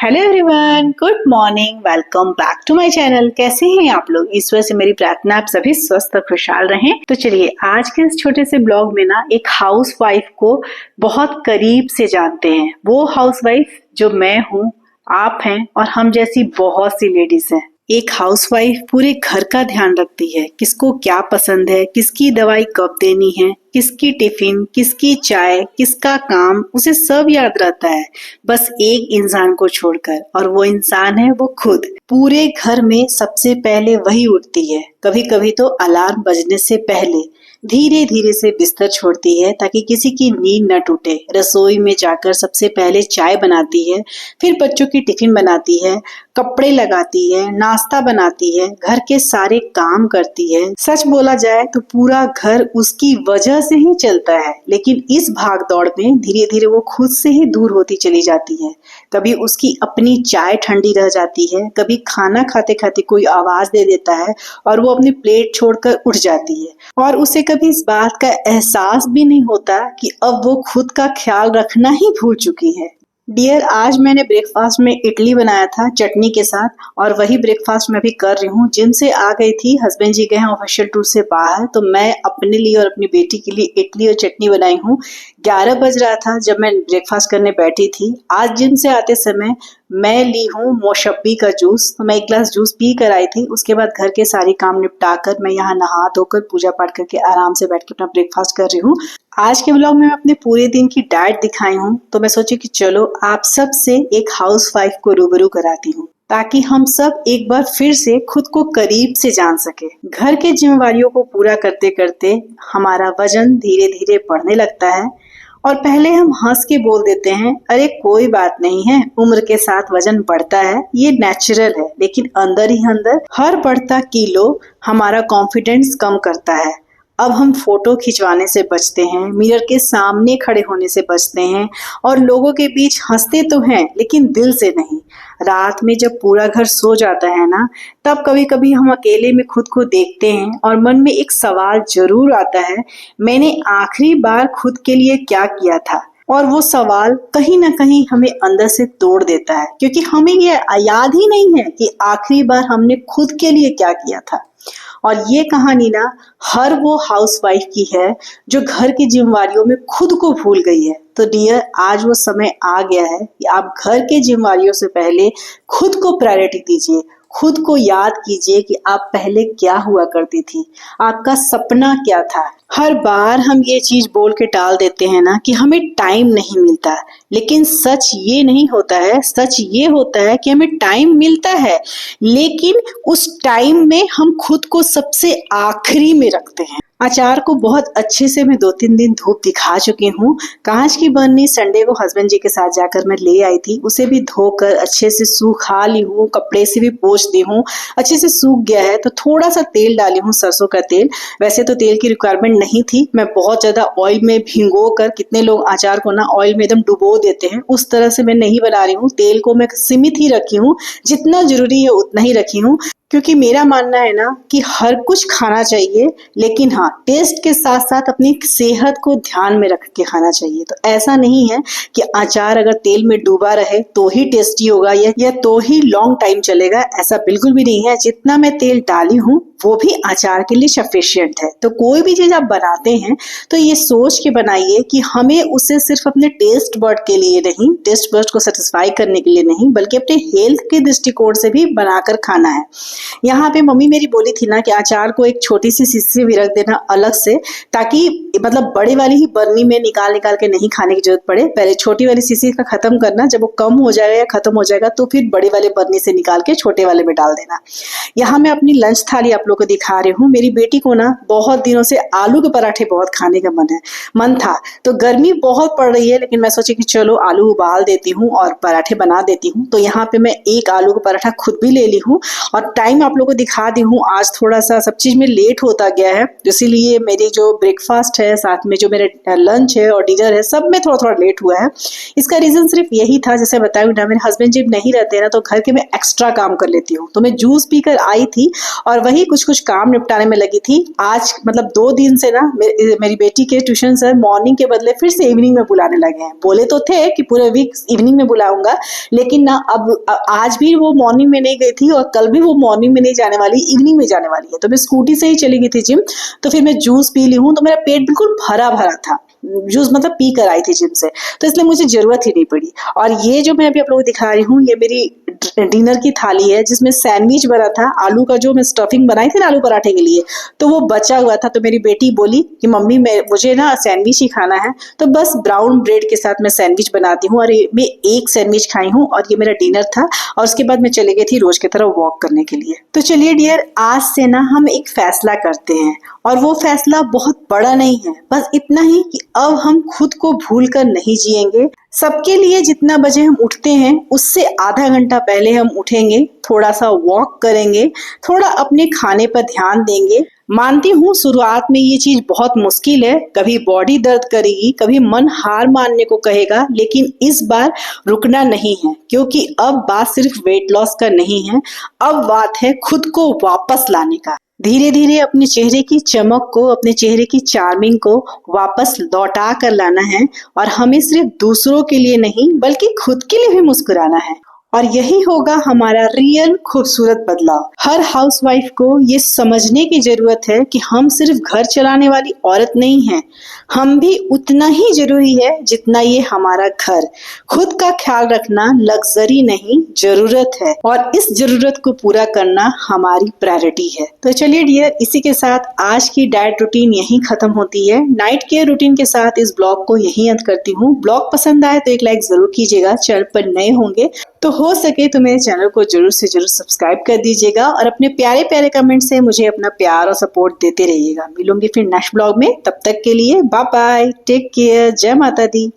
Hello everyone, good morning. Welcome back to my channel. कैसे हैं आप लोग? ईश्वर से मेरी प्रार्थना आप सभी स्वस्थ और खुशहाल रहें। तो चलिए आज के इस छोटे से ब्लॉग में ना एक हाउस वाइफ को बहुत करीब से जानते हैं। वो हाउस वाइफ जो मैं हूँ, आप हैं और हम जैसी बहुत सी लेडीज हैं। एक हाउसवाइफ पूरे घर का ध्यान रखती है, किसको क्या पसंद है, किसकी दवाई कब देनी है, किसकी टिफिन, किसकी चाय, किसका काम, उसे सब याद रहता है, बस एक इंसान को छोड़कर, और वो इंसान है वो खुद। पूरे घर में सबसे पहले वही उठती है, कभी कभी तो अलार्म बजने से पहले धीरे धीरे से बिस्तर छोड़ती है ताकि किसी की नींद न टूटे। रसोई में जाकर सबसे पहले चाय बनाती है, फिर बच्चों की टिफिन बनाती है, कपड़े लगाती है, नाश्ता बनाती है, घर के सारे काम करती है। सच बोला जाए तो पूरा घर उसकी वजह से ही चलता है, लेकिन इस भाग दौड़ में धीरे धीरे वो खुद से ही दूर होती चली जाती है। कभी उसकी अपनी चाय ठंडी रह जाती है, कभी खाना खाते खाते कोई आवाज दे देता है और वो अपनी प्लेट छोड़कर उठ जाती है, और उसे कभी इस बात का एहसास भी नहीं होता कि अब वो खुद का ख्याल रखना ही भूल चुकी है। डियर, आज मैंने ब्रेकफास्ट में इडली बनाया था चटनी के साथ, और वही ब्रेकफास्ट मैं भी कर रही हूँ। जिम से आ गई थी, हस्बैंड जी गए हैं ऑफिशियल टूर से बाहर, तो मैं अपने लिए और अपनी बेटी के लिए इडली और चटनी बनाई हूँ। 11 बज रहा था जब मैं ब्रेकफास्ट करने बैठी थी। आज जिम से आते समय मैं ली हूँ मौसम्बी का जूस, तो मैं एक ग्लास जूस पी कर आई थी। उसके बाद घर के सारी काम निपटा कर मैं यहाँ नहा धोकर पूजा पाठ करके आराम से बैठ के अपना ब्रेकफास्ट कर रही हूँ। आज के ब्लॉग में मैं अपने पूरे दिन की डाइट दिखाई हूँ, तो मैं सोची कि चलो आप सब से एक हाउस वाइफ को रूबरू कराती हूँ, ताकि हम सब एक बार फिर से खुद को करीब से जान सके। घर के जिम्मेवारियों को पूरा करते करते हमारा वजन धीरे धीरे बढ़ने लगता है, और पहले हम हंस के बोल देते हैं, अरे कोई बात नहीं है, उम्र के साथ वजन बढ़ता है, ये नेचुरल है। लेकिन अंदर ही अंदर हर बढ़ता किलो हमारा कॉन्फिडेंस कम करता है। अब हम फोटो खिंचवाने से बचते हैं, मिरर के सामने खड़े होने से बचते हैं, और लोगों के बीच हंसते तो हैं लेकिन दिल से नहीं। रात में जब पूरा घर सो जाता है ना, तब कभी कभी हम अकेले में खुद को देखते हैं और मन में एक सवाल जरूर आता है, मैंने आखिरी बार खुद के लिए क्या किया था? और वो सवाल कहीं ना कहीं हमें अंदर से तोड़ देता है, क्योंकि हमें ये याद ही नहीं है कि आखिरी बार हमने खुद के लिए क्या किया था। और ये कहानी ना हर वो हाउसवाइफ की है जो घर की जिम्मेवारियों में खुद को भूल गई है। तो डियर, आज वो समय आ गया है कि आप घर के जिम्मेवारियों से पहले खुद को प्रायोरिटी दीजिए। खुद को याद कीजिए कि आप पहले क्या हुआ करती थी, आपका सपना क्या था। हर बार हम ये चीज बोल के टाल देते हैं ना कि हमें टाइम नहीं मिलता, लेकिन सच ये नहीं होता है। सच ये होता है कि हमें टाइम मिलता है, लेकिन उस टाइम में हम खुद को सबसे आखिरी में रखते हैं। अचार को बहुत अच्छे से मैं 2-3 दिन धूप दिखा चुकी हूँ। कांच की बर्नी संडे को हस्बैंड जी के साथ जाकर मैं ले आई थी, उसे भी धोकर अच्छे से सूखा ली हूँ, कपड़े से भी पोंछ दी हूँ। अच्छे से सूख गया है तो थोड़ा सा तेल डाली हूँ, सरसों का तेल। वैसे तो तेल की रिक्वायरमेंट नहीं थी, मैं बहुत ज्यादा ऑयल में भिंगो कर, कितने लोग अचार को ना ऑयल में एकदम डुबो देते हैं, उस तरह से मैं नहीं बना रही हूँ। तेल को मैं सीमित ही रखी हूँ, जितना जरूरी है उतना ही रखी हूँ, क्योंकि मेरा मानना है ना कि हर कुछ खाना चाहिए, लेकिन हाँ, टेस्ट के साथ साथ अपनी सेहत को ध्यान में रख के खाना चाहिए। तो ऐसा नहीं है कि अचार अगर तेल में डूबा रहे तो ही टेस्टी होगा या तो ही लॉन्ग टाइम चलेगा, ऐसा बिल्कुल भी नहीं है। जितना मैं तेल डाली हूँ वो भी अचार के लिए सफिशिएंट है। तो कोई भी चीज आप बनाते हैं तो ये सोच के बनाइए कि हमें उसे सिर्फ अपने टेस्ट बर्ड के लिए नहीं, टेस्ट बर्ड को सेटिस्फाई करने के लिए नहीं, बल्कि अपने हेल्थ के दृष्टिकोण से भी बनाकर खाना है। यहाँ पे मम्मी मेरी बोली थी ना कि अचार को एक छोटी सी शीशी भी रख देना अलग से, ताकि मतलब बड़े वाली ही बर्नी में निकाल के नहीं खाने की जरूरत पड़े। पहले छोटी वाली शीशी का खत्म करना, जब वो कम हो जाएगा या खत्म हो जाएगा तो फिर बड़े वाले बर्नी से निकाल के छोटे वाले में डाल देना। यहाँ मैं अपनी लंच थाली आप लोग को दिखा रही हूँ। मेरी बेटी को ना बहुत दिनों से आलू के पराठे बहुत खाने का मन था, तो गर्मी बहुत पड़ रही है, लेकिन मैं सोची कि चलो आलू उबाल देती हूँ और पराठे बना देती हूँ। तो यहाँ पे मैं एक आलू का पराठा खुद भी ले ली हूँ, और टाइम टाइम आप लोगों को दिखा दी हूँ। आज थोड़ा सा सब चीज में लेट होता गया है, इसीलिए मेरी जो ब्रेकफास्ट है, साथ में जो मेरे लंच है और डिनर है, सब में थोड़ा थोड़ा लेट हुआ है। इसका रीजन सिर्फ यही था, जैसे बताऊँ ना, मेरे हस्बैंड जब नहीं रहते ना, तो घर के मैं एक्स्ट्रा काम कर लेती हूँ। तो मैं जूस पीकर आई थी और वही कुछ कुछ काम निपटाने में लगी थी। आज मतलब 2 दिन से ना मेरी बेटी के ट्यूशन सर मॉर्निंग के बदले फिर से इवनिंग में बुलाने लगे हैं। बोले तो थे कि पूरे वीक इवनिंग में बुलाऊंगा, लेकिन ना अब आज भी वो मॉर्निंग में नहीं गई थी और कल भी वो मॉर्निंग में नहीं जाने वाली, इवनिंग में जाने वाली है। तो मैं स्कूटी से ही चली गई थी जिम। तो फिर मैं जूस पी ली हूँ, तो मेरा पेट बिल्कुल भरा भरा था। जूस मतलब पी कर आई थी जिम से, तो इसलिए मुझे जरूरत ही नहीं पड़ी। और ये जो मैं अभी आप लोगों को दिखा रही हूँ, ये मेरी डिनर की थाली है, जिसमें सैंडविच बना था। आलू का जो मैं स्टफिंग बनाई थी ना आलू पराठे के लिए, तो वो बचा हुआ था। तो मेरी बेटी बोली कि मम्मी मुझे ना सैंडविच ही खाना है, तो बस ब्राउन ब्रेड के साथ मैं सैंडविच बनाती हूँ। और मैं एक सैंडविच खाई हूँ और ये मेरा डिनर था। और उसके बाद मैं चली गई थी रोज की तरह वॉक करने के लिए। तो चलिए डियर, आज से ना हम एक फैसला करते हैं, और वो फैसला बहुत बड़ा नहीं है, बस इतना ही कि अब हम खुद को भूल कर नहीं जिएंगे। सबके लिए जितना बजे हम उठते हैं उससे आधा घंटा पहले हम उठेंगे, थोड़ा सा वॉक करेंगे, थोड़ा अपने खाने पर ध्यान देंगे। मानती हूँ शुरुआत में ये चीज बहुत मुश्किल है, कभी बॉडी दर्द करेगी, कभी मन हार मानने को कहेगा, लेकिन इस बार रुकना नहीं है, क्योंकि अब बात सिर्फ वेट लॉस का नहीं है, अब बात है खुद को वापस लाने का। धीरे धीरे अपने चेहरे की चमक को, अपने चेहरे की चार्मिंग को वापस लौटा कर लाना है। और हमें सिर्फ दूसरों के लिए नहीं, बल्कि खुद के लिए भी मुस्कुराना है। और यही होगा हमारा रियल खूबसूरत बदलाव। हर हाउसवाइफ को ये समझने की जरूरत है कि हम सिर्फ घर चलाने वाली औरत नहीं हैं, हम भी उतना ही जरूरी है जितना ये हमारा घर। खुद का ख्याल रखना लग्जरी नहीं, जरूरत है, और इस जरूरत को पूरा करना हमारी प्रायोरिटी है। तो चलिए डियर, इसी के साथ आज की डाइट रूटीन यहीं खत्म होती है। नाइट केयर रूटीन के साथ इस ब्लॉग को यहीं अंत करती हूँ। ब्लॉग पसंद आए तो एक लाइक जरूर कीजिएगा। चैनल पर नए होंगे तो हो सके तो मेरे चैनल को जरूर से जरूर सब्सक्राइब कर दीजिएगा, और अपने प्यारे प्यारे कमेंट से मुझे अपना प्यार और सपोर्ट देते रहिएगा। मिलूंगी फिर नेक्स्ट ब्लॉग में, तब तक के लिए बाय बाय, टेक केयर, जय माता दी।